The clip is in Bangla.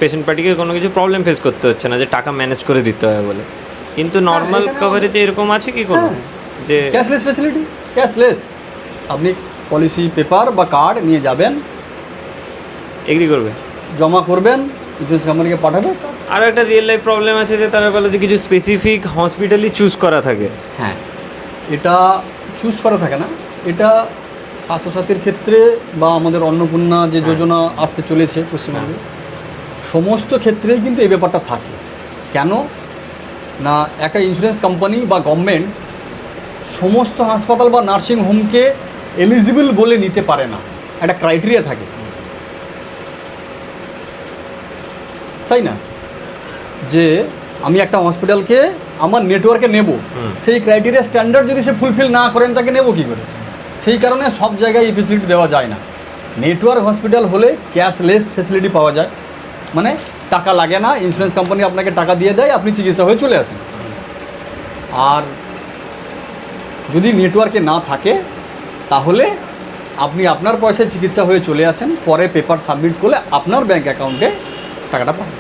পেশেন্ট পার্টিকে কোনো কিছু প্রবলেম ফেস করতে হচ্ছে না যে টাকা ম্যানেজ করে দিতে হয় বলে। কিন্তু নর্মাল কভারেজে এরকম আছে কি কোনো যে ক্যাশলেস ফ্যাসিলিটি? ক্যাশলেস, আপনি পলিসি পেপার বা কার্ড নিয়ে যাবেন, এগ্রি করবে, জমা করবেন, ইন্স্যুরেন্স কোম্পানিকে পাঠাবে। আর একটা রিয়েল লাইফ প্রবলেম আছে যে তারা বলে যে কিছু স্পেসিফিক হসপিটালই চুজ করা থাকে। হ্যাঁ, এটা চুজ করা থাকে না, এটা স্বাস্থ্যসাথীর ক্ষেত্রে বা আমাদের অন্নপূর্ণা যে যোজনা আসতে চলেছে পশ্চিমবঙ্গে, সমস্ত ক্ষেত্রেই কিন্তু এই ব্যাপারটা থাকে। কেন না, একটা ইন্স্যুরেন্স কোম্পানি বা গভর্নমেন্ট সমস্ত হাসপাতাল বা নার্সিং হোমকে এলিজিবল বলে নিতে পারে না, একটা ক্রাইটেরিয়া থাকে, তাই না? যে আমি একটা হসপিটালকে আমার নেটওয়ার্কে নেব, সেই ক্রাইটেরিয়া স্ট্যান্ডার্ড যদি সে ফুলফিল না করেন তাকে নেব কী করে? সেই কারণে সব জায়গায় এই ফেসিলিটি দেওয়া যায় না। নেটওয়ার্ক হসপিটাল হলে ক্যাশলেস ফেসিলিটি পাওয়া যায়, মানে টাকা লাগে না, ইন্স্যুরেন্স কোম্পানি আপনাকে টাকা দিয়ে দেয়, আপনি চিকিৎসা হয়ে চলে আসেন। আর যদি নেটওয়ার্কে না থাকে তাহলে আপনি আপনার পয়সায় চিকিৎসা হয়ে চলে আসেন, পরে পেপার সাবমিট করলে আপনার ব্যাঙ্ক অ্যাকাউন্টে টাকাটা পাবেন।